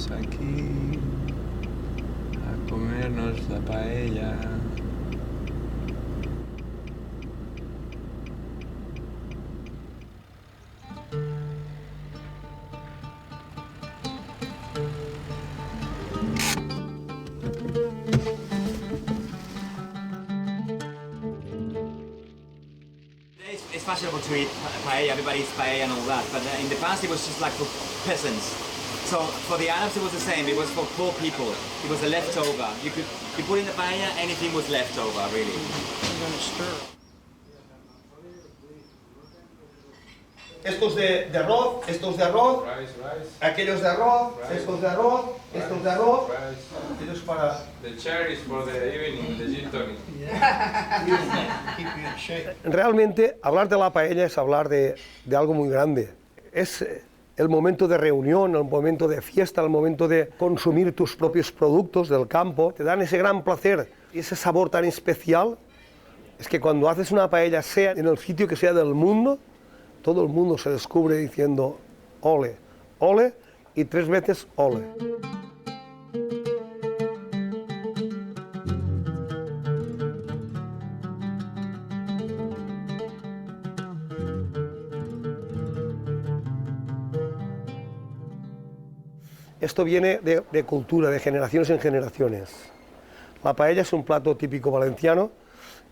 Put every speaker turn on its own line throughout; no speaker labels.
Vamos aquí a comernos la paella.
It's fashionable to eat paella, everybody eats paella and all that, but in the past it was just like for peasants. So for the Arabs it was the same, it was for poor people, it was a leftover. You put in the paella, anything was leftover, really.
Estos de arroz, estos de arroz, aquellos de arroz, estos de arroz, estos de arroz, estos para...
The cherries for the evening, the gin tonic.
Realmente hablar de la paella es hablar de algo muy grande. Es el momento de reunión, el momento de fiesta, el momento de consumir tus propios productos del campo. Te dan ese gran placer y ese sabor tan especial. Es que cuando haces una paella, sea en el sitio que sea del mundo, todo el mundo se descubre diciendo ole, ole y 3 veces ole. Esto viene de cultura, de generaciones en generaciones. La paella es un plato típico valenciano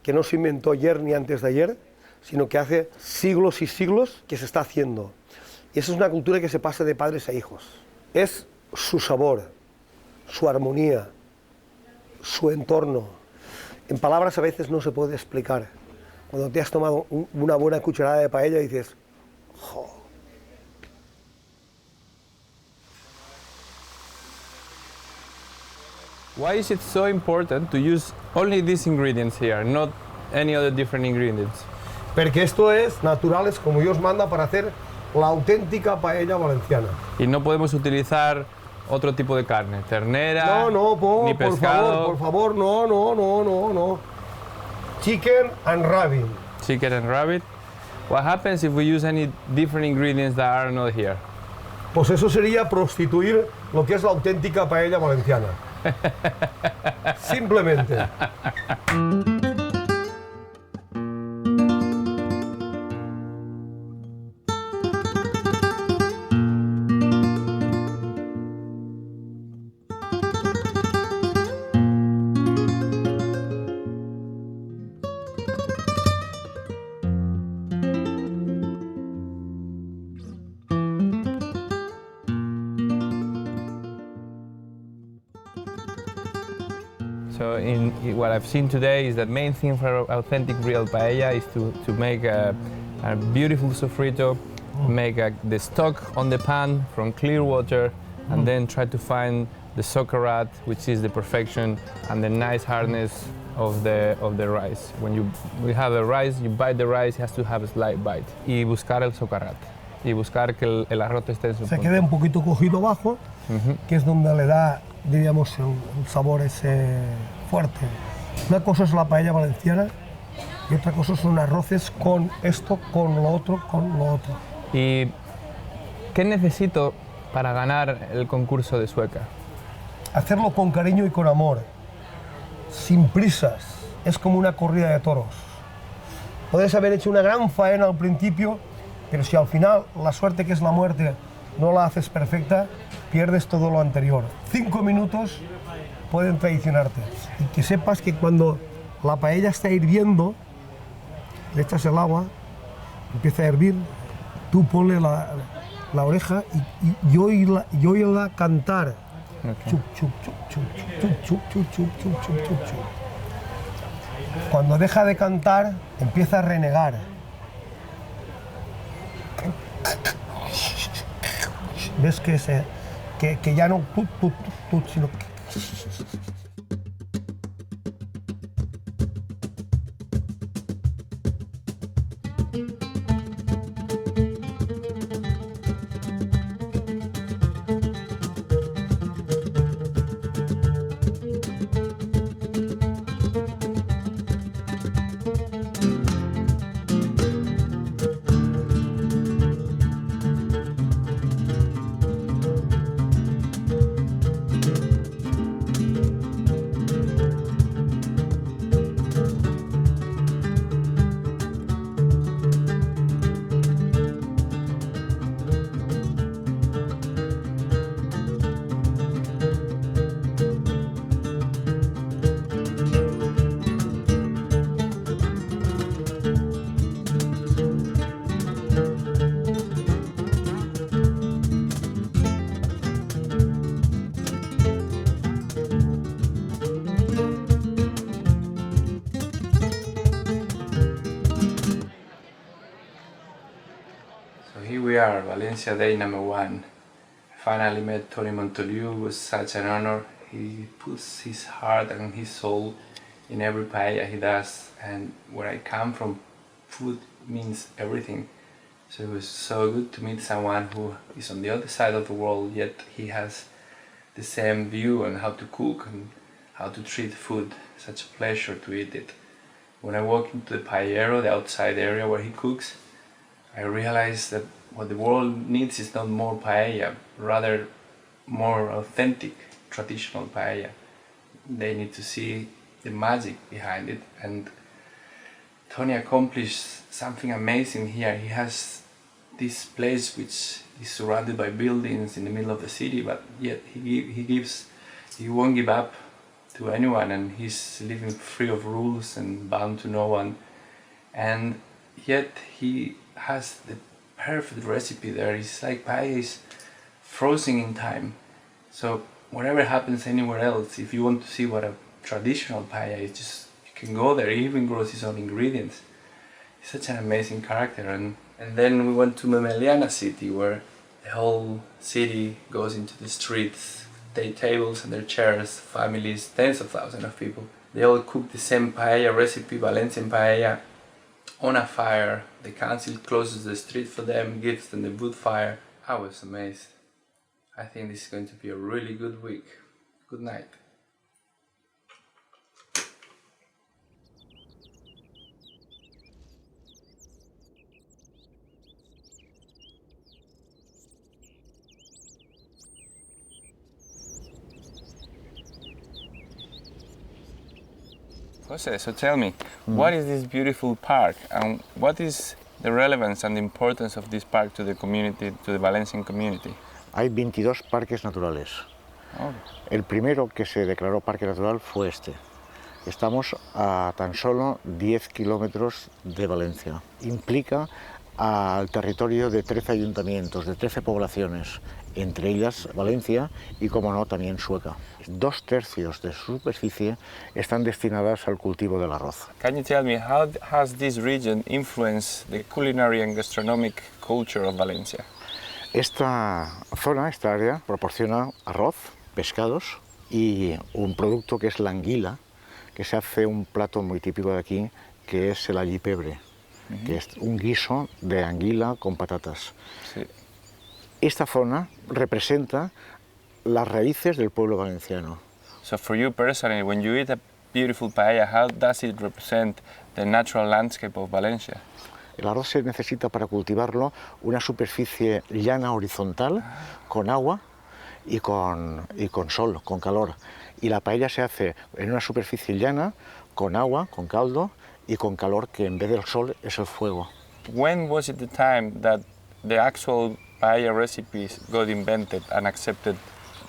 que no se inventó ayer ni antes de ayer, sino que hace siglos y siglos que se está haciendo. Y eso es una cultura que se pasa de padres a hijos. Es su sabor, su armonía, su entorno. En palabras a veces no se puede explicar. Cuando te has tomado una buena cucharada de paella dices, ¡jo!
Why is it so important to use only these ingredients here, not any other different ingredients?
Porque esto es naturales como Dios manda para hacer la auténtica paella valenciana.
Y no podemos utilizar otro tipo de carne, ternera, ni pescado.
Por favor, no. Chicken and rabbit.
Chicken and rabbit. What happens if we use any different ingredients that are not here?
Pues eso sería prostituir lo que es la auténtica paella valenciana. Simplemente.
So what I've seen today is that main thing for authentic real paella is to make a beautiful sofrito, make the stock on the pan from clear water, and then try to find the socarrat, which is the perfection and the nice hardness of the rice. When we have the rice, you bite the rice, it has to have a slight bite. Y buscar el socarrat, y buscar que el arroz esté en su punto.
Se quede un poquito cogido abajo, que es donde le da, diríamos, el sabor ese fuerte. Una cosa es la paella valenciana y otra cosa son arroces con esto, con lo otro, con lo otro.
¿Y qué necesito para ganar el concurso de Sueca?
Hacerlo con cariño y con amor, sin prisas. Es como una corrida de toros. Puedes haber hecho una gran faena al principio, pero si al final la suerte, que es la muerte, no la haces perfecta, pierdes todo lo anterior. 5 minutos pueden traicionarte. Y que sepas que cuando la paella está hirviendo, le echas el agua, empieza a hervir, tú ponle la oreja y óyela cantar.
Okay.
Chup, chup, chup, chup, chup, chup, chup, chup, chup, chup, chup, chup. Cuando deja de cantar, empieza a renegar. Ves que ya no sino que...
are, Valencia Day #1. I finally met Tony Montoliu. It was such an honor. He puts his heart and his soul in every paella he does, and where I come from, food means everything. So it was so good to meet someone who is on the other side of the world, yet he has the same view on how to cook and how to treat food. Such a pleasure to eat it. When I walk into the paellero, the outside area where he cooks, I realize that what the world needs is not more paella, rather more authentic, traditional paella. They need to see the magic behind it, and Tony accomplished something amazing here. He has this place which is surrounded by buildings in the middle of the city, but yet he won't give up to anyone, and he's living free of rules and bound to no one, and yet he has the perfect recipe there. It's like paella is frozen in time, so whatever happens anywhere else, if you want to see what a traditional paella is, just you can go there. He even grows his own ingredients. He's such an amazing character. And then we went to Memeliana city, where the whole city goes into the streets, their tables and their chairs, families, tens of thousands of people. They all cook the same paella recipe, Valencian paella, on a fire. The council closes the street for them, gives them the wood fire. I was amazed. I think this is going to be a really good week. Good night. Jose, so tell me, what is this beautiful park, and what is the relevance and the importance of this park to the community, to the Valencian community?
Hay 22 parques naturales.
Oh.
El primero que se declaró parque natural fue este. Estamos a tan solo 10 kilómetros de Valencia. Implica al territorio de 13 ayuntamientos, de 13 poblaciones, entre ellas Valencia y, como no, también Sueca. 2/3 de su superficie están destinadas al cultivo del arroz.
Can you tell me, how has this region influenced the culinary and gastronomic culture of Valencia?
Esta zona, esta área, proporciona arroz, pescados y un producto que es la anguila, que se hace un plato muy típico de aquí, que es el allipebre, que es un guiso de anguila con patatas.
Sí.
Esta zona representa las raíces del pueblo valenciano.
So for you personally, when you eat a beautiful paella, how does it represent the natural landscape of Valencia?
El arroz se necesita para cultivarlo una superficie llana horizontal, con agua y con sol, con calor. Y la paella se hace en una superficie llana, con agua, con caldo y con calor, que en vez del sol es el fuego.
When was it the time that the actual paella recipes got invented and accepted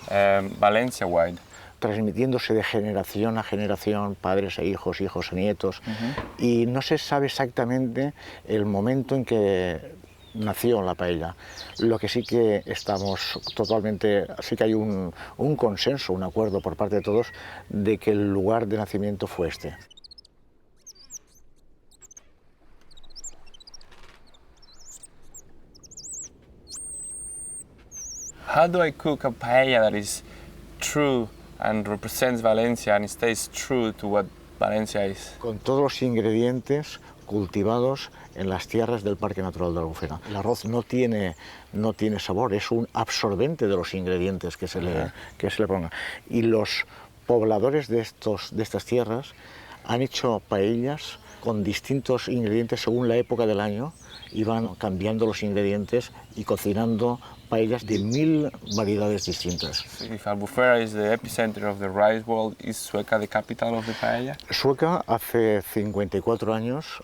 Valencia-wide?
Transmitiéndose de generación a generación, padres a hijos, hijos a nietos, y no se sabe exactamente el momento en que nació la paella. Lo que sí que estamos totalmente, sí que hay un consenso, un acuerdo por parte de todos de que el lugar de nacimiento fue este.
How do I cook a paella that is true and represents Valencia and stays true to what Valencia is?
Con todos los ingredientes cultivados en las tierras del Parque Natural de la Albufera. El arroz no tiene sabor, es un absorbente de los ingredientes que se le ponga. Y los pobladores de estas tierras han hecho paellas con distintos ingredientes según la época del año, iban cambiando los ingredientes y cocinando paellas de 1000 variedades distintas.
If Albufera is the epicenter of the rice world, is Sueca the capital of the paella?
Sueca hace 54 años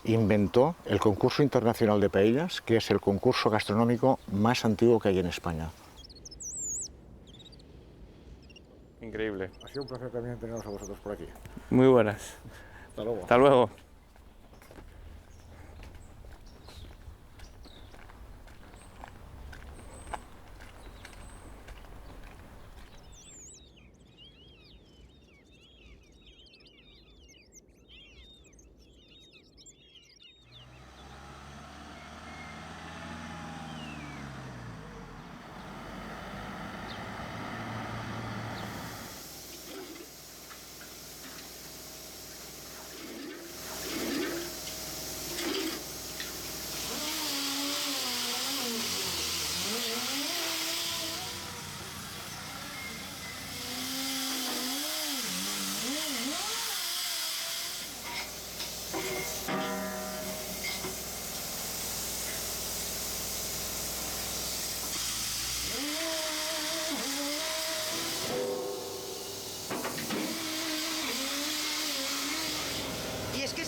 inventó el concurso internacional de paellas, que es el concurso gastronómico más antiguo que hay en España.
Increíble.
Ha sido un placer también teneros a vosotros por aquí.
Muy buenas.
Hasta luego.
Hasta luego.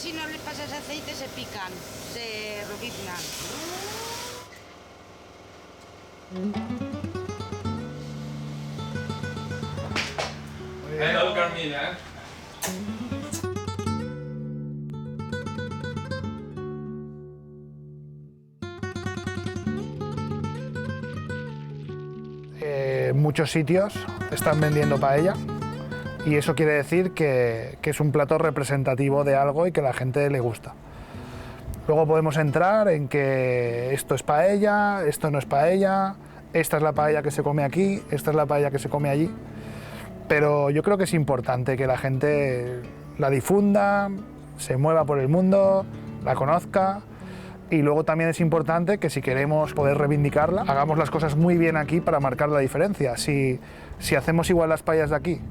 si no les pasas aceite se pican, se rojiznan.
Hello, Carmina.
Muchos sitios están vendiendo paella y eso quiere decir que es un plato representativo de algo y que a la gente le gusta. Luego podemos entrar en que esto es paella, esto no es paella, esta es la paella que se come aquí, esta es la paella que se come allí, pero yo creo que es importante que la gente la difunda, se mueva por el mundo, la conozca. Y luego también es importante que si queremos poder reivindicarla, hagamos las cosas muy bien aquí para marcar la diferencia. Si hacemos igual las paellas de aquí,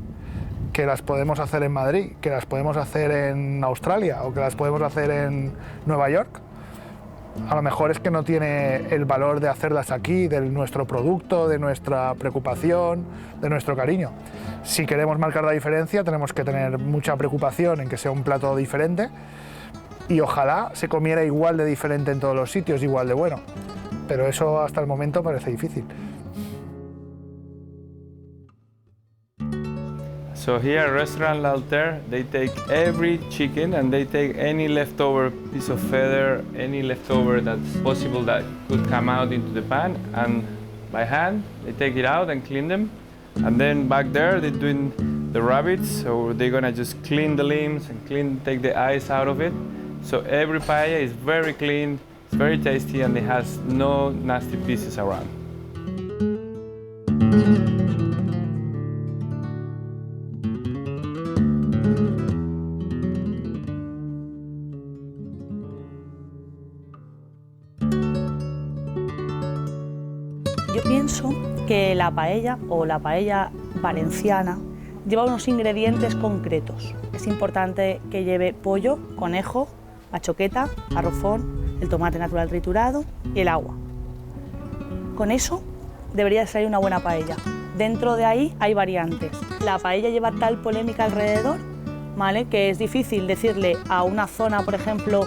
que las podemos hacer en Madrid, que las podemos hacer en Australia o que las podemos hacer en Nueva York, a lo mejor es que no tiene el valor de hacerlas aquí, de nuestro producto, de nuestra preocupación, de nuestro cariño. Si queremos marcar la diferencia, tenemos que tener mucha preocupación en que sea un plato diferente, y ojalá se comiera igual de diferente en todos los sitios, igual de bueno. Pero eso hasta el momento parece difícil.
So here at Restaurant L'Alter, they take every chicken and they take any leftover piece of feather, any leftover that's possible that could come out into the pan, and by hand they take it out and clean them. And then back there they're doing the rabbits, so they're gonna just clean the limbs and take the eyes out of it. So every paella is very clean, it's very tasty, and it has no nasty pieces around.
Yo pienso que la paella o la paella valenciana lleva unos ingredientes concretos. Es importante que lleve pollo, conejo, achoqueta, arrozón, el tomate natural triturado y el agua. Con eso debería salir una buena paella. Dentro de ahí hay variantes. La paella lleva tal polémica alrededor, ¿vale?, que es difícil decirle a una zona, por ejemplo,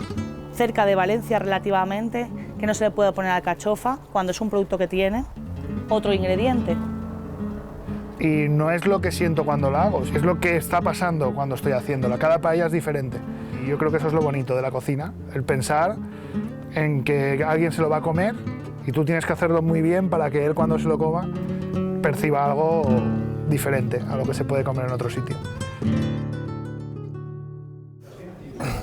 cerca de Valencia relativamente, que no se le puede poner alcachofa cuando es un producto que tiene otro ingrediente.
Y no es lo que siento cuando la hago, es lo que está pasando cuando estoy haciéndola. Cada paella es diferente. Y yo creo que eso es lo bonito de la cocina, el pensar en que alguien se lo va a comer y tú tienes que hacerlo muy bien para que él, cuando se lo coma, perciba algo diferente a lo que se puede comer en otro sitio.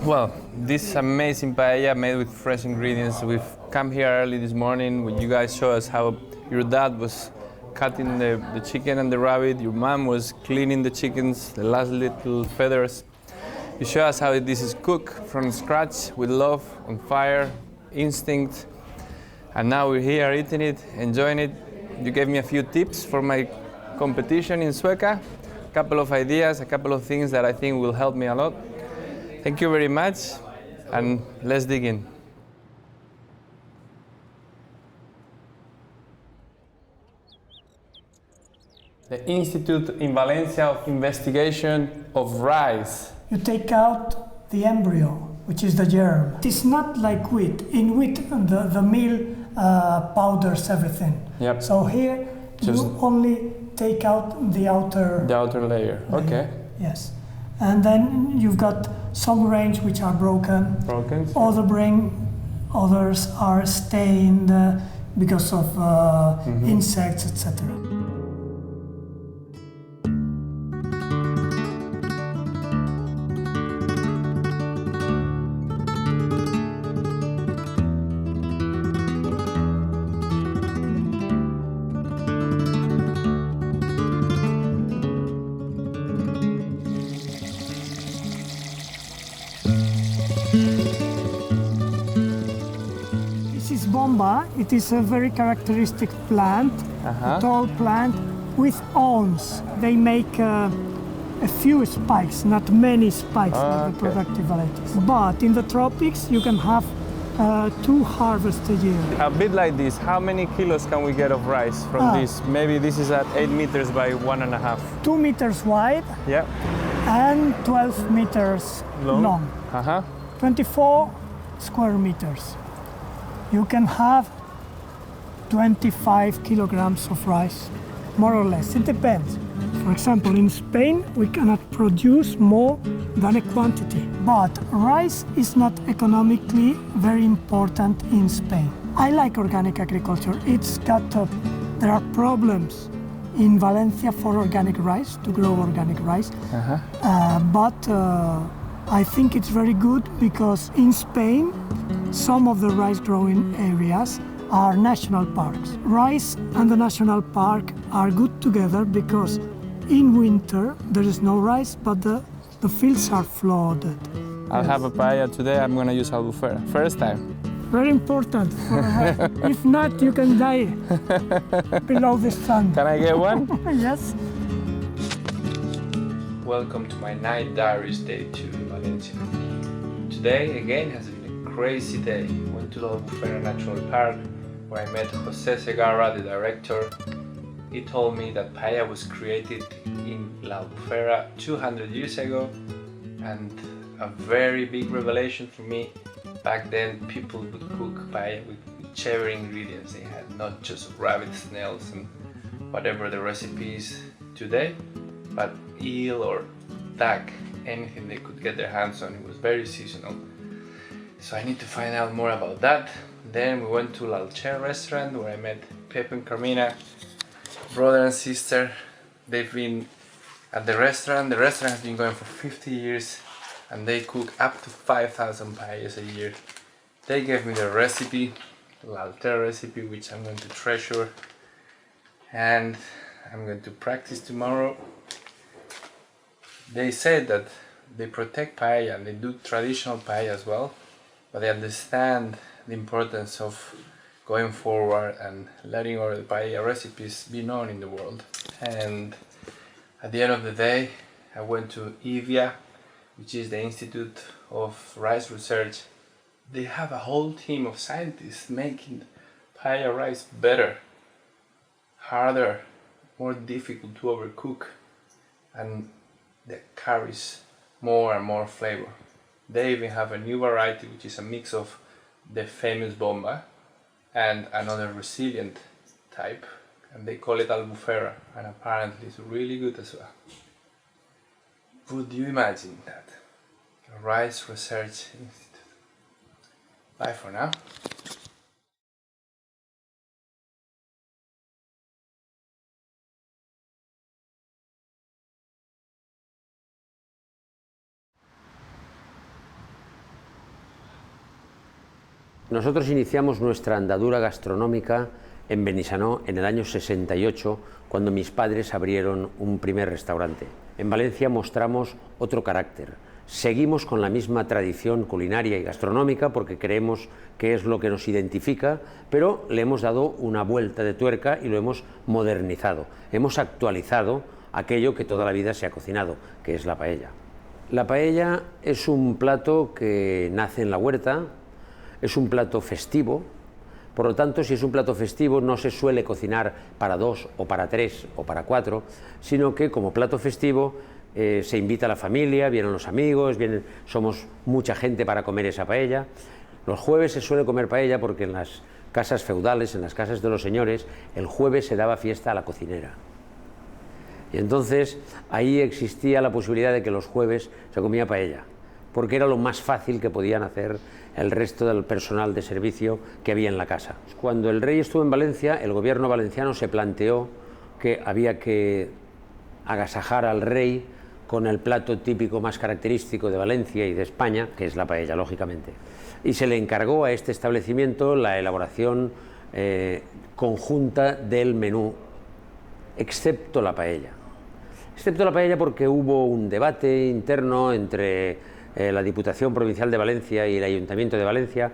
Well, this is amazing paella made with fresh ingredients. We've come here early this morning when you guys show us how your dad was cutting the chicken and the rabbit, your mom was cleaning the chickens, the last little feathers. You show us how this is cooked from scratch with love, on fire, instinct, and now we're here eating it, enjoying it. You gave me a few tips for my competition in Sueca, a couple of ideas, a couple of things that I think will help me a lot. Thank you very much, and let's dig in. The Institute in Valencia of Investigation of Rice.
You take out the embryo, which is the germ. It's not like wheat. In wheat, the meal powders everything.
Yep.
So here, you only take out the outer
layer. Okay.
Yes. And then you've got some grains which are broken. Others are stained because of insects, etc. It is a very characteristic plant, a tall plant with awns. They make a few spikes, not many spikes like the productive varieties. But in the tropics, you can have 2 harvests a year.
A bit like this, how many kilos can we get of rice from this? Maybe this is at 8 meters by 1.5.
2 meters wide,
yeah,
and 12 meters long. 24 square meters. You can have 25 kilograms of rice, more or less. It depends. For example, in Spain, we cannot produce more than a quantity. But rice is not economically very important in Spain. I like organic agriculture. There are problems in Valencia for organic rice, to grow organic rice. But I think it's very good because in Spain, some of the rice growing areas are national parks. Rice and the national park are good together because in winter there is no rice, but the fields are flooded.
I'll have a paella today. I'm going to use albufera. First time.
Very important. If not, you can die below the sun.
Can I get one?
Yes.
Welcome to my night diaries day 2 in Valencia. Today again has been a crazy day. Went to the Albufera Natural Park where I met Jose Segarra, the director. He told me that paella was created in La Albufera 200 years ago, and a very big revelation for me. Back then people would cook paella with whichever ingredients they had, not just rabbit, snails and whatever the recipe is today, but eel or duck, anything they could get their hands on. It was very seasonal. So I need to find out more about that. Then we went to L'Alcher restaurant where I met Pep and Carmina, brother and sister. They've been at the restaurant. The restaurant has been going for 50 years and they cook up to 5,000 paellas a year. They gave me the recipe, L'Alter recipe, which I'm going to treasure and I'm going to practice tomorrow. They said that they protect paella and they do traditional paella as well, but they understand the importance of going forward and letting our paella recipes be known in the world. And at the end of the day, I went to IVIA, which is the Institute of Rice Research. They have a whole team of scientists making paella rice better, harder, more difficult to overcook, and that carries more and more flavor. They even have a new variety which is a mix of the famous bomba and another resilient type, and they call it albufera, and apparently it's really good as well. Would you imagine that? A Rice Research Institute. Bye for now.
Nosotros iniciamos nuestra andadura gastronómica en Benissanó en el año 68, cuando mis padres abrieron un primer restaurante. En Valencia mostramos otro carácter. Seguimos con la misma tradición culinaria y gastronómica porque creemos que es lo que nos identifica, pero le hemos dado una vuelta de tuerca y lo hemos modernizado. Hemos actualizado aquello que toda la vida se ha cocinado, que es la paella. La paella es un plato que nace en la huerta. Es un plato festivo, por lo tanto, si es un plato festivo no se suele cocinar para 2 o para 3 o para 4, sino que como plato festivo se invita a la familia, vienen los amigos, somos mucha gente para comer esa paella. Los jueves se suele comer paella porque en las casas feudales, en las casas de los señores, el jueves se daba fiesta a la cocinera. Y entonces ahí existía la posibilidad de que los jueves se comía paella, porque era lo más fácil que podían hacer el resto del personal de servicio que había en la casa. Cuando el rey estuvo en Valencia, el gobierno valenciano se planteó que había que agasajar al rey con el plato típico más característico de Valencia y de España, que es la paella, lógicamente. Y se le encargó a este establecimiento la elaboración conjunta del menú, excepto la paella. Excepto la paella porque hubo un debate interno entre la Diputación Provincial de Valencia y el Ayuntamiento de Valencia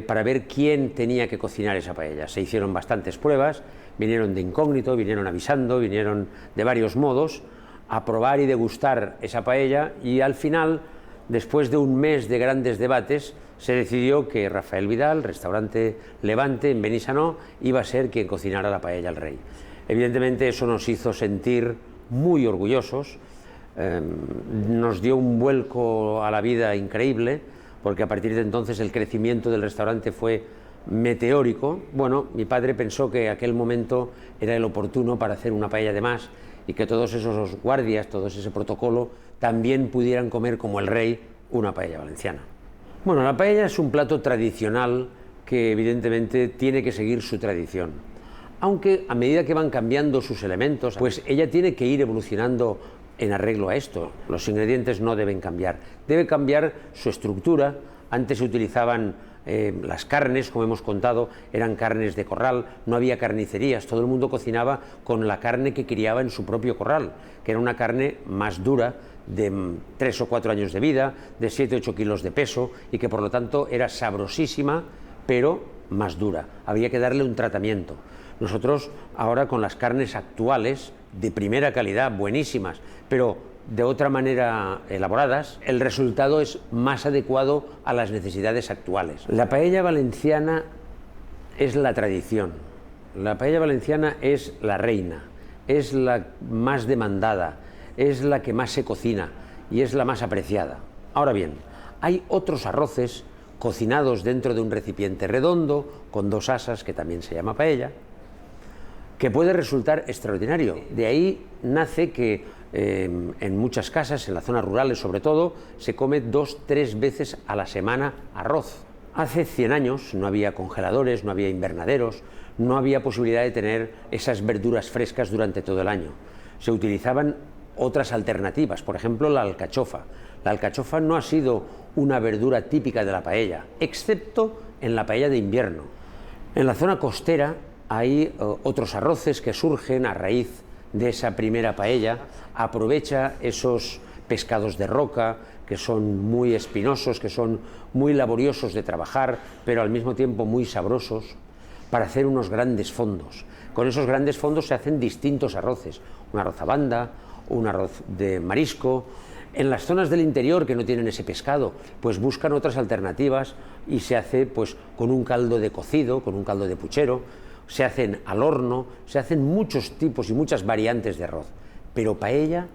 para ver quién tenía que cocinar esa paella. Se hicieron bastantes pruebas, vinieron de incógnito, vinieron avisando, vinieron de varios modos a probar y degustar esa paella, y al final, después de un mes de grandes debates, se decidió que Rafael Vidal, restaurante Levante en Benissanó, iba a ser quien cocinara la paella al rey. Evidentemente eso nos hizo sentir muy orgullosos. Nos dio un vuelco a la vida increíble, porque a partir de entonces el crecimiento del restaurante fue meteórico. Bueno, mi padre pensó que aquel momento era el oportuno para hacer una paella de más y que todos esos guardias, todo ese protocolo, también pudieran comer como el rey una paella valenciana. Bueno, la paella es un plato tradicional que evidentemente tiene que seguir su tradición, aunque a medida que van cambiando sus elementos, pues ella tiene que ir evolucionando en arreglo a esto. Los ingredientes no deben cambiar, debe cambiar su estructura. Antes se utilizaban las carnes, como hemos contado, eran carnes de corral, no había carnicerías, todo el mundo cocinaba con la carne que criaba en su propio corral, que era una carne más dura, de 3 o 4 años de vida, de 7 o 8 kilos de peso, y que por lo tanto era sabrosísima, pero más dura. Había que darle un tratamiento. Nosotros ahora con las carnes actuales, de primera calidad, buenísimas, pero de otra manera elaboradas, el resultado es más adecuado a las necesidades actuales. La paella valenciana es la tradición, la paella valenciana es la reina, es la más demandada, es la que más se cocina y es la más apreciada. Ahora bien, hay otros arroces cocinados dentro de un recipiente redondo, con 2 asas, que también se llama paella, que puede resultar extraordinario. De ahí nace que en muchas casas, en las zonas rurales sobre todo, se come 2 o 3 veces a la semana arroz. Hace 100 años no había congeladores, no había invernaderos, no había posibilidad de tener esas verduras frescas durante todo el año. Se utilizaban otras alternativas, por ejemplo la alcachofa. La alcachofa no ha sido una verdura típica de la paella, excepto en la paella de invierno. En la zona costera hay otros arroces que surgen a raíz de esa primera paella, aprovecha esos pescados de roca que son muy espinosos, que son muy laboriosos de trabajar, pero al mismo tiempo muy sabrosos, para hacer unos grandes fondos. Con esos grandes fondos se hacen distintos arroces, un arroz a banda, un arroz de marisco. En las zonas del interior que no tienen ese pescado, pues buscan otras alternativas y se hace pues con un caldo de cocido, con un caldo de puchero, se hacen al horno, se hacen muchos tipos y muchas variantes de arroz. Pero paella,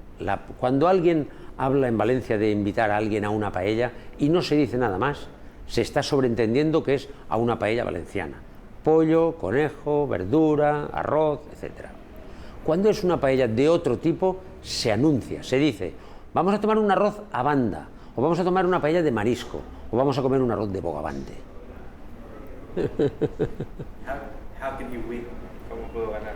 cuando alguien habla en Valencia de invitar a alguien a una paella y no se dice nada más, se está sobreentendiendo que es a una paella valenciana. Pollo, conejo, verdura, arroz, etc. Cuando es una paella de otro tipo, se anuncia, se dice, vamos a tomar un arroz a banda, o vamos a tomar una paella de marisco, o vamos a comer un arroz de bogavante.
How can you win? ¿Cómo puedo ganar?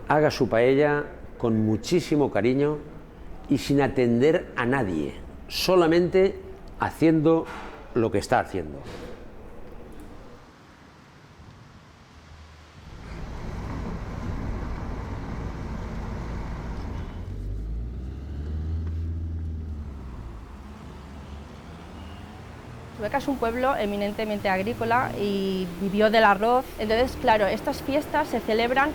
Haga su paella con muchísimo cariño y sin atender a nadie, solamente haciendo lo que está haciendo.
Sueca es un pueblo eminentemente agrícola y vivió del arroz. Entonces, claro, estas fiestas se celebran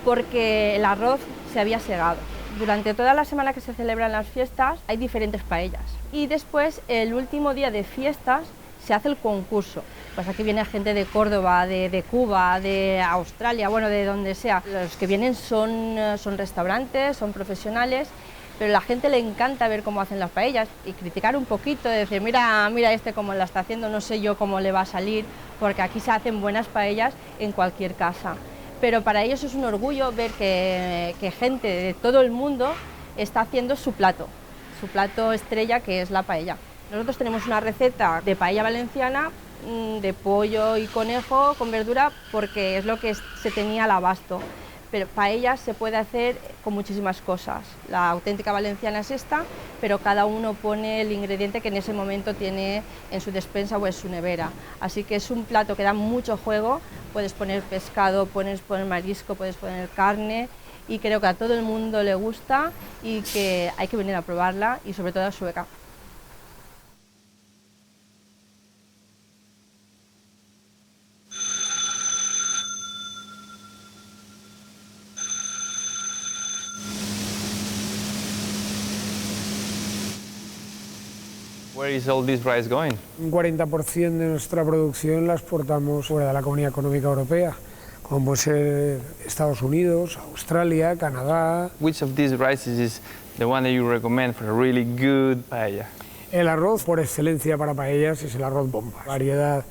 porque el arroz se había segado. Durante toda la semana que se celebran las fiestas hay diferentes paellas. Y después, el último día de fiestas, se hace el concurso. Pues aquí viene gente de Córdoba, de Cuba, de Australia, bueno, de donde sea. Los que vienen son restaurantes, son profesionales, pero a la gente le encanta ver cómo hacen las paellas y criticar un poquito, decir, mira este cómo la está haciendo, no sé yo cómo le va a salir, porque aquí se hacen buenas paellas en cualquier casa. Pero para ellos es un orgullo ver que gente de todo el mundo está haciendo su plato estrella, que es la paella. Nosotros tenemos una receta de paella valenciana de pollo y conejo con verdura porque es lo que se tenía al abasto. Pero paella se puede hacer con muchísimas cosas. La auténtica valenciana es esta, pero cada uno pone el ingrediente que en ese momento tiene en su despensa o en su nevera. Así que es un plato que da mucho juego. Puedes poner pescado, puedes poner marisco, puedes poner carne, y creo que a todo el mundo le gusta y que hay que venir a probarla, y sobre todo a Sueca.
Where is all this rice going?
Un 40% de nuestra producción la exportamos fuera de la Comunidad Económica Europea, como puede ser Estados Unidos, Australia, Canadá.
Which of these rices is the one that you recommend for a really good paella?
El arroz por excelencia para paellas es el arroz bomba, variedad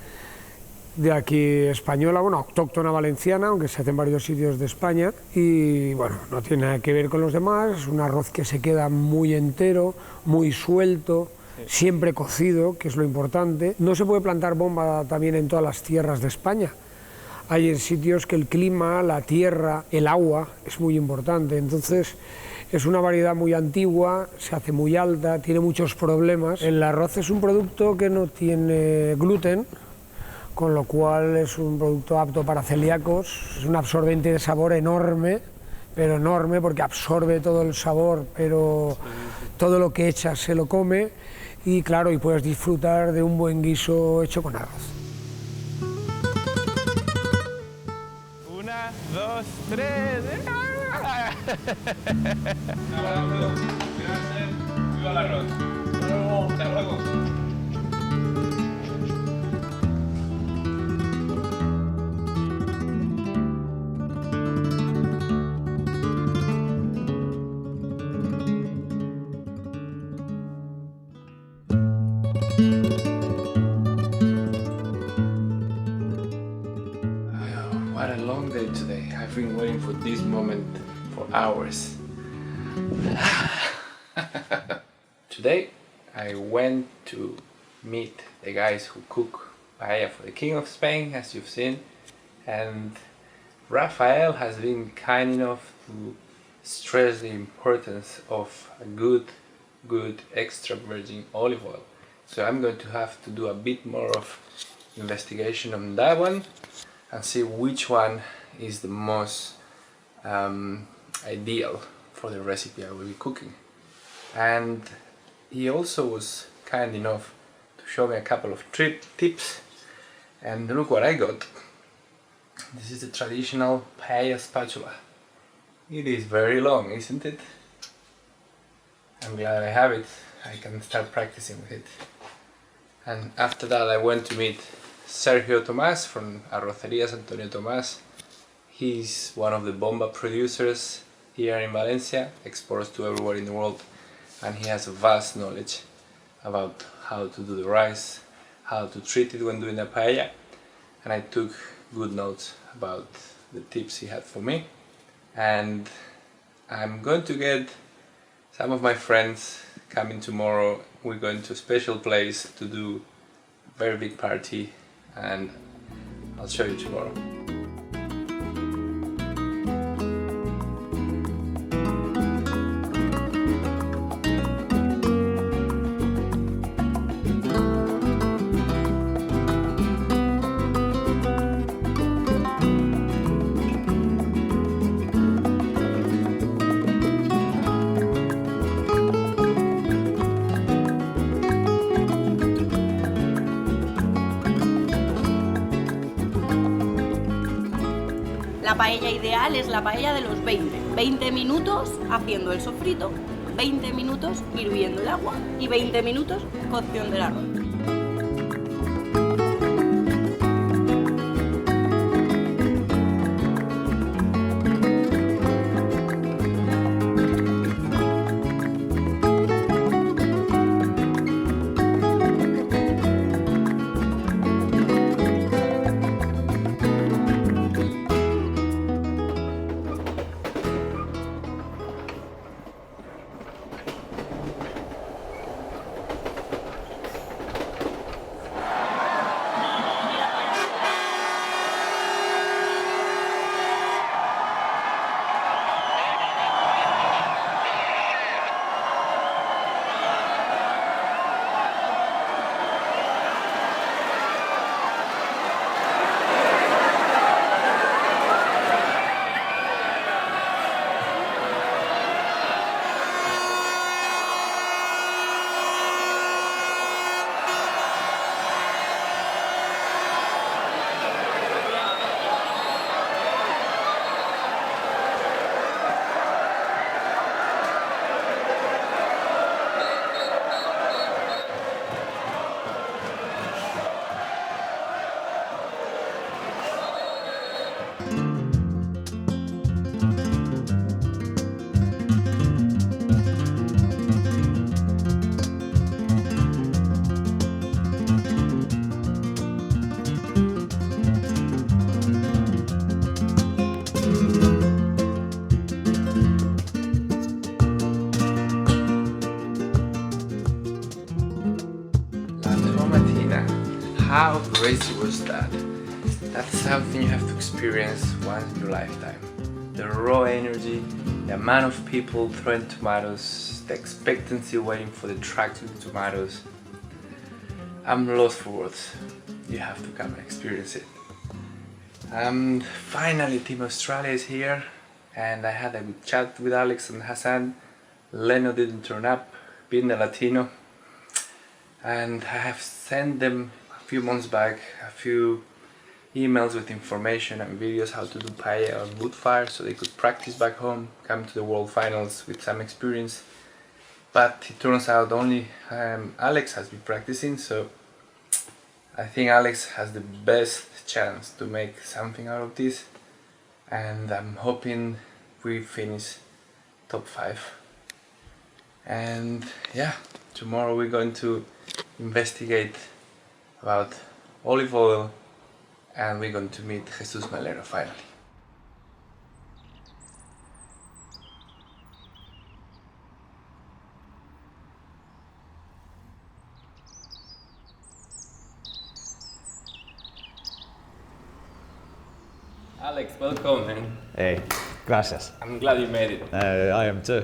de aquí española, bueno, autóctona valenciana, aunque se hace en varios sitios de España, y bueno, no tiene nada que ver con los demás, es un arroz que se queda muy entero, muy suelto, siempre cocido, que es lo importante. No se puede plantar bomba también en todas las tierras de España. Hay en sitios que el clima, la tierra, el agua es muy importante, entonces es una variedad muy antigua, se hace muy alta, tiene muchos problemas. El arroz es un producto que no tiene gluten, con lo cual es un producto apto para celíacos, es un absorbente de sabor enorme, pero enorme porque absorbe todo el sabor, pero todo lo que echas se lo come y claro, y puedes disfrutar de un buen guiso hecho con arroz.
1, 2, 3. Gracias. Viva el arroz. Hasta luego. What a long day today. I've been waiting for this moment for hours. Today I went to meet the guys who cook paella for the King of Spain, as you've seen, and Rafael has been kind enough to stress the importance of a good extra virgin olive oil. So I'm going to have to do a bit more of investigation on that one and see which one is the most ideal for the recipe I will be cooking. And he also was kind enough to show me a couple of tips, and look what I got. This is the traditional paella spatula. It is very long, isn't it? I'm glad I have it. I can start practicing with it. And after that I went to meet Sergio Tomás from Arrocerías Antonio Tomás. He's one of the bomba producers here in Valencia, exports to everywhere in the world, and he has a vast knowledge about how to do the rice, how to treat it when doing a paella, and I took good notes about the tips he had for me. And I'm going to get some of my friends coming tomorrow. We're going to a special place to do a very big party, and I'll show you tomorrow.
La paella ideal es la paella de los 20 minutos haciendo el sofrito, 20 minutos hirviendo el agua y 20 minutos cocción del arroz.
How crazy was that? That's something you have to experience once in your lifetime. The raw energy, the amount of people throwing tomatoes, the expectancy waiting for the trucks with the tomatoes. I'm lost for words. You have to come and experience it. Finally, Team Australia is here, and I had a good chat with Alex and Hassan. Leno didn't turn up, being a Latino, and I have sent them a few months back a few emails with information and videos how to do paella on wood fire so they could practice back home, come to the World Finals with some experience. But it turns out only Alex has been practicing, so I think Alex has the best chance to make something out of this, and I'm hoping we finish top 5. And yeah, tomorrow we're going to investigate about olive oil, and we're going to meet Jesus Melero finally. Alex, welcome, man.
Hey, gracias.
I'm glad you made it.
I am too.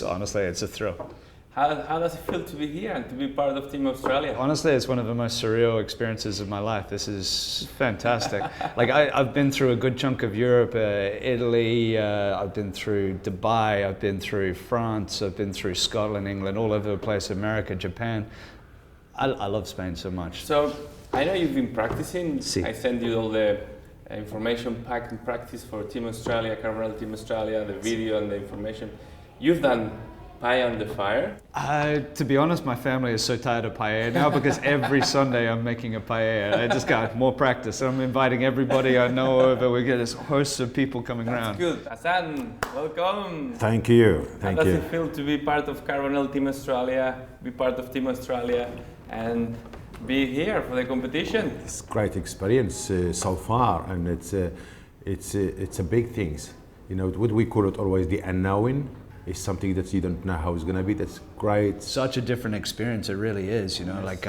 Honestly, it's a thrill.
How does it feel to be here and to be part of Team Australia?
Honestly, it's one of the most surreal experiences of my life. This is fantastic. Like I've been through a good chunk of Europe, Italy, I've been through Dubai, I've been through France, I've been through Scotland, England, all over the place, America, Japan. I love Spain so much.
So, I know you've been practicing.
Sí.
I sent you all the information pack and practice for Team Australia, Carbonell Team Australia, the video and the information. You've done paella on the fire?
To be honest, my family is so tired of paella now because every Sunday I'm making a paella. I just got more practice. I'm inviting everybody I know over. We get this host of people coming around.
That's good. Hassan, welcome.
Thank you.
How does it feel to be part of Carbonell Team Australia, be part of Team Australia, and be here for the competition?
It's a great experience so far, and it's a big things. You know, what we call it always the unknown. Is something that you don't know how it's going to be. That's great.
Such a different experience, it really is. You know, yes. Like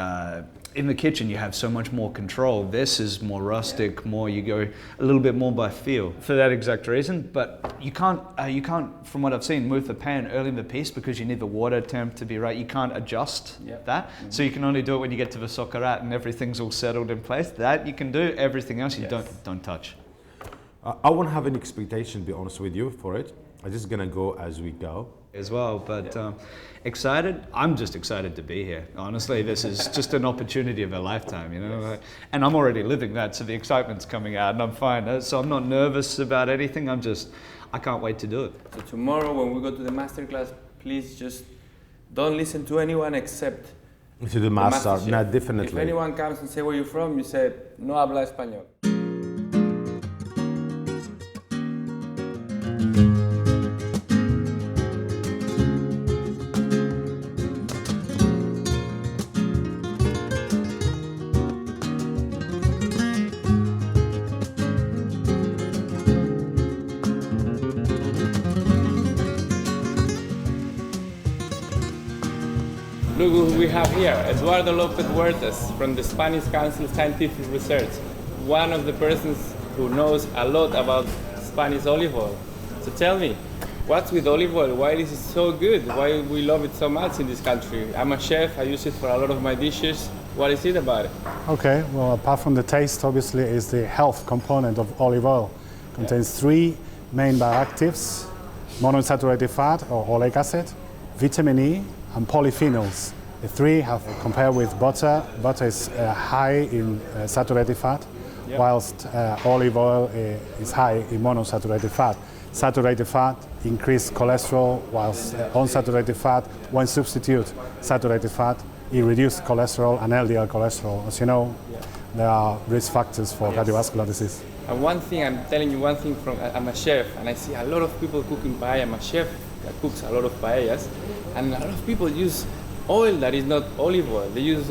in the kitchen, you have so much more control. This is more rustic, more you go a little bit more by feel for that exact reason. But you can't, from what I've seen, move the pan early in the piece because you need the water temp to be right. You can't adjust that. Mm-hmm. So you can only do it when you get to the soccerat and everything's all settled in place. That you can do. Everything else you don't touch.
I won't have an expectation, to be honest with you, for it. I'm just gonna go as we go.
As well, but excited. I'm just excited to be here. Honestly, this is just an opportunity of a lifetime, you know. And I'm already living that, so the excitement's coming out, and I'm fine. So I'm not nervous about anything. I can't wait to do it.
So tomorrow, when we go to the masterclass, please just don't listen to anyone except
to the master. No, definitely.
If anyone comes and say where you're from, you say no habla español. Look who we have here, Eduardo López Huertas from the Spanish Council Scientific Research, one of the persons who knows a lot about Spanish olive oil. So tell me, what's with olive oil? Why is it so good? Why we love it so much in this country? I'm a chef, I use it for a lot of my dishes. What is it about it?
Okay, well, apart from the taste, obviously, is the health component of olive oil. It contains 3 main bioactives: monounsaturated fat or oleic acid, vitamin E, and polyphenols. The 3 have, compared with butter, butter is high in saturated fat, whilst olive oil is high in monounsaturated fat. Saturated fat increase cholesterol, whilst unsaturated fat, when substitute saturated fat, it reduces cholesterol and LDL cholesterol. As you know, there are risk factors for cardiovascular disease.
And one thing, I'm telling you one thing, I'm a chef, and I see a lot of people cooking paella. I'm a chef that cooks a lot of paellas, and a lot of people use oil that is not olive oil. They use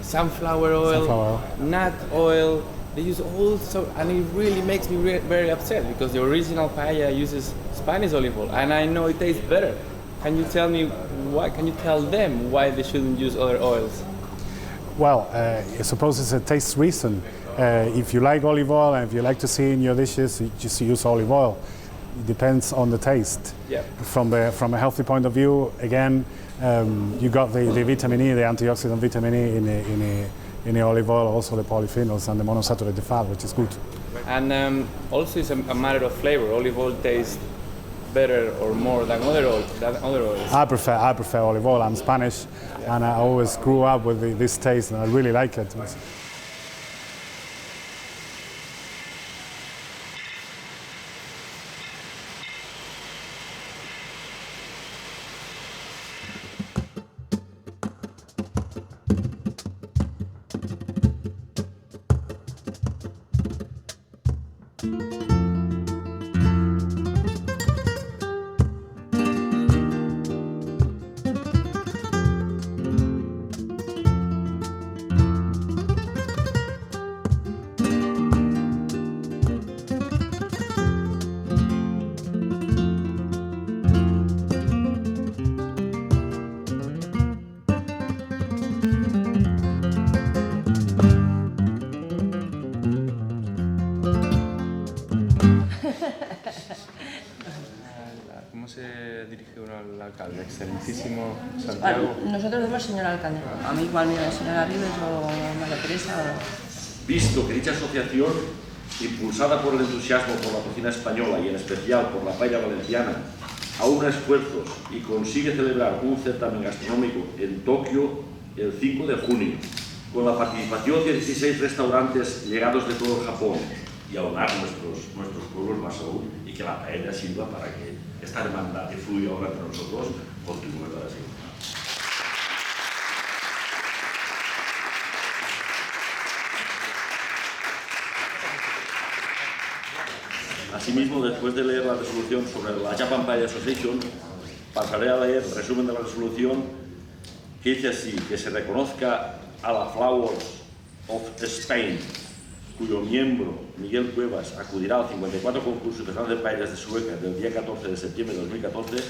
sunflower oil, nut oil. They use all, and it really makes me very upset because the original paella uses Spanish olive oil, and I know it tastes better. Can you tell me why? Can you tell them why they shouldn't use other oils?
Well, I suppose it's a taste reason. If you like olive oil and if you like to see in your dishes, you just use olive oil. It depends on the taste.
Yeah.
From a healthy point of view, again, you got the vitamin E, the antioxidant vitamin E in the olive oil, also the polyphenols and the monounsaturated fat, which is good.
And also it's a matter of flavor. Olive oil tastes better or more than other oils.
I prefer olive oil. I'm Spanish, and I always grew up with this taste, and I really like it.
¿Cómo se dirige uno al alcalde? Excelentísimo Santiago.
Nosotros decimos señor alcalde. A mí igual me da señora Rives o María Teresa.
Visto que dicha asociación, impulsada por el entusiasmo por la cocina española y en especial por la paella valenciana, aúna esfuerzos y consigue celebrar un certamen gastronómico en Tokio el 5 de junio, con la participación de 16 restaurantes llegados de todo el Japón, y aunar nuestros pueblos más aún, y que la paella sirva para que esta hermandad que fluye ahora entre nosotros continúe para siempre. Asimismo, después de leer la resolución sobre la Japan Paella Association, pasaré a leer el resumen de la resolución, que dice así: que se reconozca a la Flowers of Spain, cuyo miembro, Miguel Cuevas, acudirá al 54 concurso internacional de paellas de Sueca del día 14 de septiembre de 2014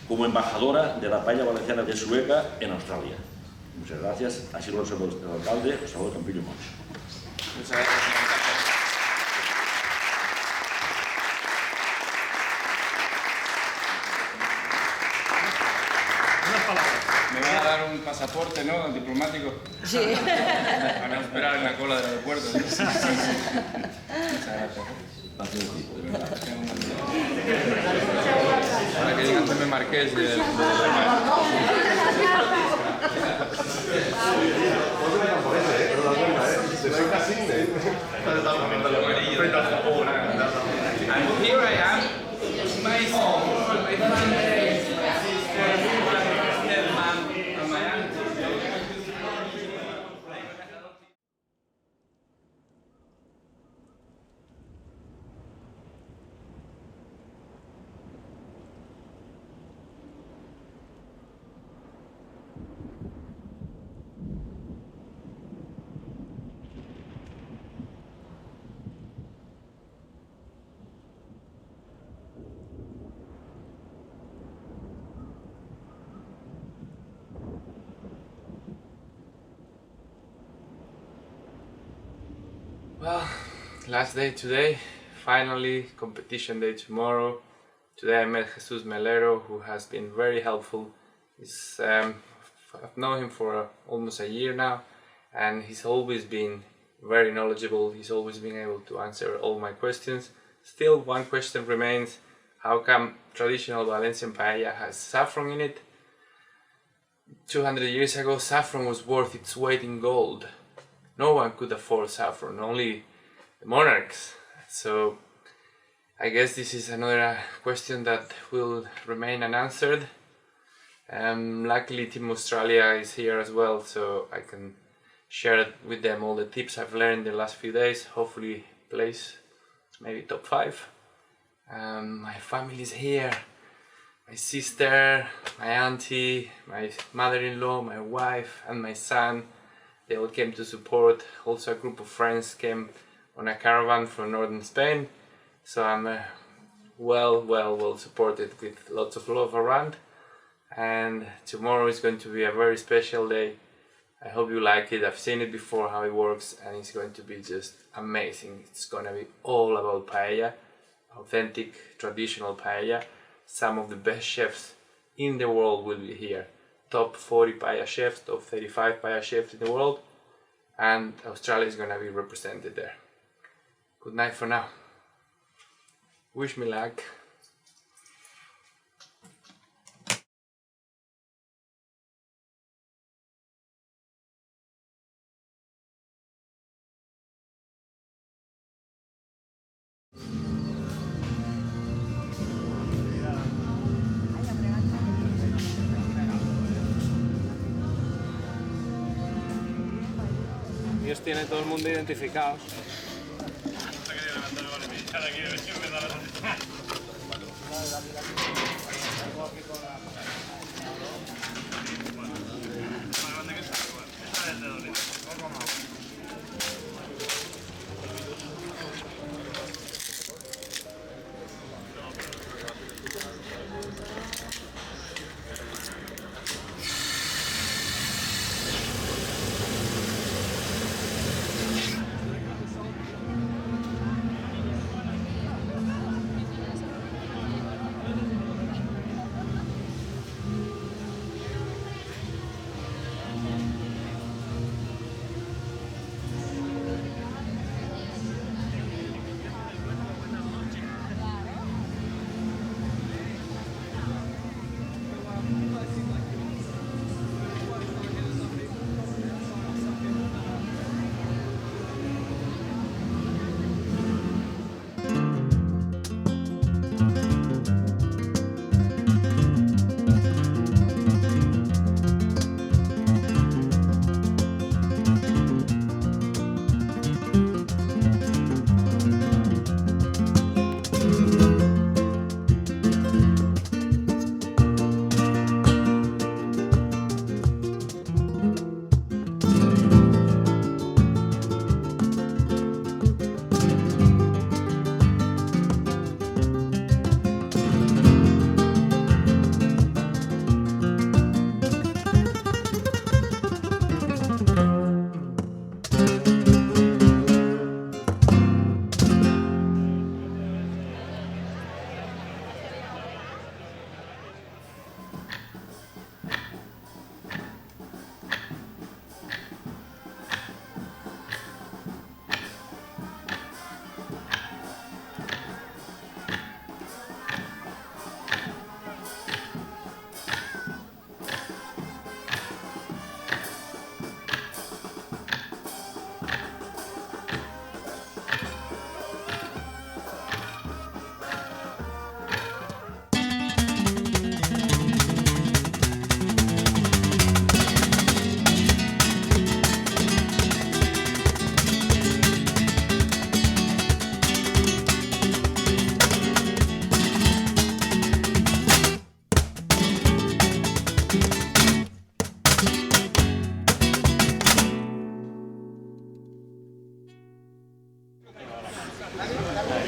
como embajadora de la paella valenciana de Sueca en Australia. Muchas gracias. Así lo resuelve el alcalde, José Campillo Montes.
Muchas gracias. Me van a dar un pasaporte, ¿no? Diplomático.
Sí.
Para no esperar en la cola del aeropuerto. Muchas gracias. Para que digan que me marqués del And here I am, my home, my family, my sister, my stepmom, and my auntie. Well, last day today, finally competition day tomorrow. Today I met Jesus Melero, who has been very helpful. I've known him for almost a year now, and he's always been very knowledgeable. He's always been able to answer all my questions. Still, one question remains: how come traditional Valencian paella has saffron in it? 200 years ago, saffron was worth its weight in gold. No one could afford saffron, only the monarchs. So I guess this is another question that will remain unanswered. Luckily Team Australia is here as well, so I can share with them all the tips I've learned the last few days. Hopefully place maybe top 5. My family is here. My sister, my auntie, my mother-in-law, my wife and my son. They all came to support. Also a group of friends came on a caravan from northern Spain. So I'm well supported with lots of love around. And tomorrow is going to be a very special day. I hope you like it. I've seen it before how it works, and it's going to be just amazing. It's going to be all about paella, authentic, traditional paella. Some of the best chefs in the world will be here. Top 40 paella chefs, top 35 paella chefs in the world, and Australia is going to be represented there. Good night for now. Wish me luck. Ellos tienen todo el mundo identificados.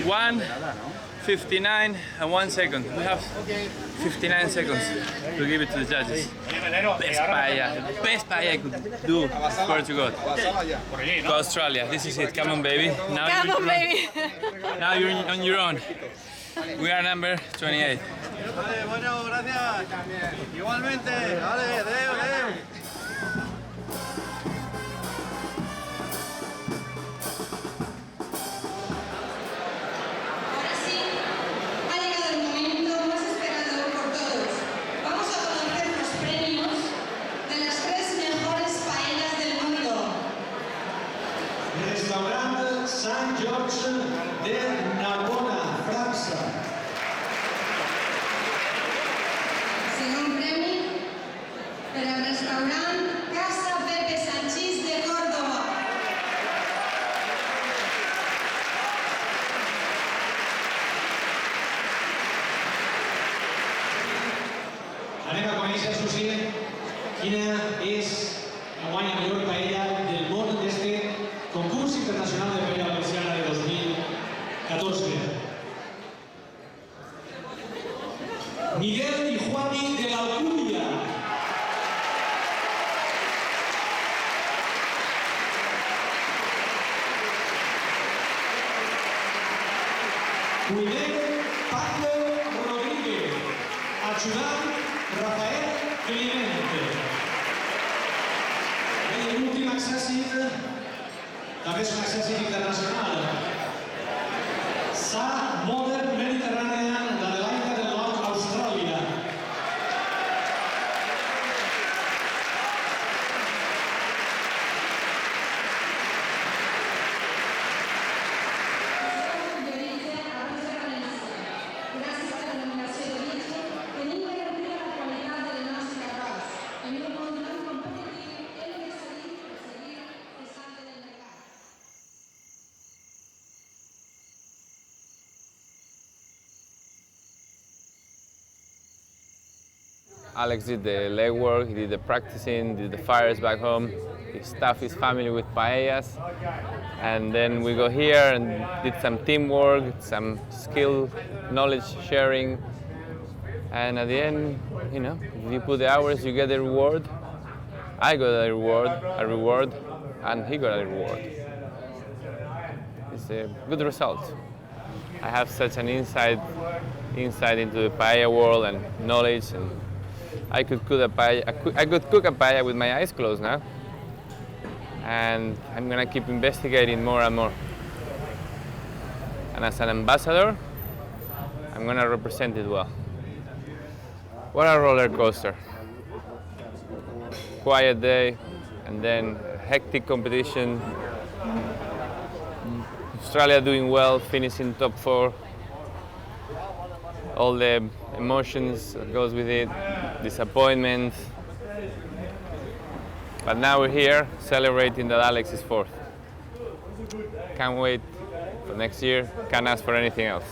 One 59 and 1 second. We have 59 seconds to give it to the judges. Best paella I could do, swear to God. To Australia, this is it. Come on, baby. Now you're on your own. We are number 28.
Bueno, gracias. Igualmente. Vale, adeu.
Anem a conèixer, Susi, quina és la guanya millor paella del món d'este concurs internacional de paella valenciana de 2014. Miguel y Juani de la Alcúdia. Marchudán Rafael Clemente. I l'ultim accèssit, també és un accèssit internacional. Sa Modern Mediterranean d'Adelaida del Nord, Austràlia.
Alex did the legwork, he did the practicing, did the fires back home. He stuffed his family with paellas. And then we go here and did some teamwork, some skill, knowledge sharing. And at the end, you know, if you put the hours, you get the reward. I got a reward, and he got a reward. It's a good result. I have such an insight into the paella world and knowledge, and I could cook a paella with my eyes closed now. And I'm gonna keep investigating more and more. And as an ambassador, I'm gonna represent it well. What a roller coaster. Quiet day, and then hectic competition. Australia doing well, finishing top 4. All the emotions that goes with it, disappointment. But now we're here celebrating that Alex is 4th. Can't wait for next year, can't ask for anything else.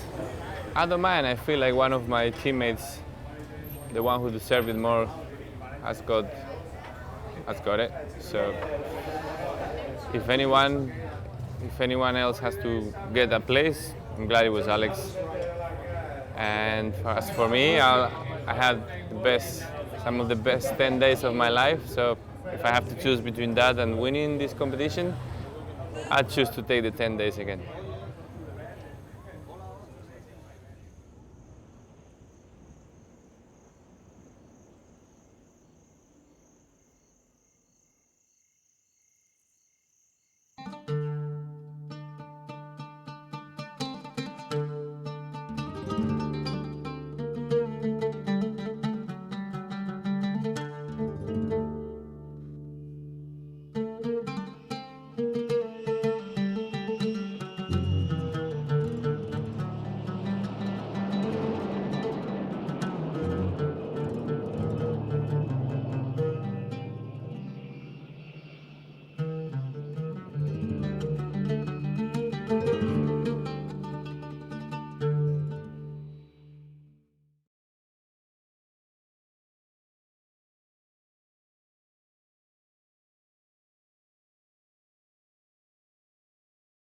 I don't mind, I feel like one of my teammates, the one who deserved it more, has got it. So if anyone else has to get a place, I'm glad it was Alex. And as for me, I had some of the best 10 days of my life. So if I have to choose between that and winning this competition, I'd choose to take the 10 days again.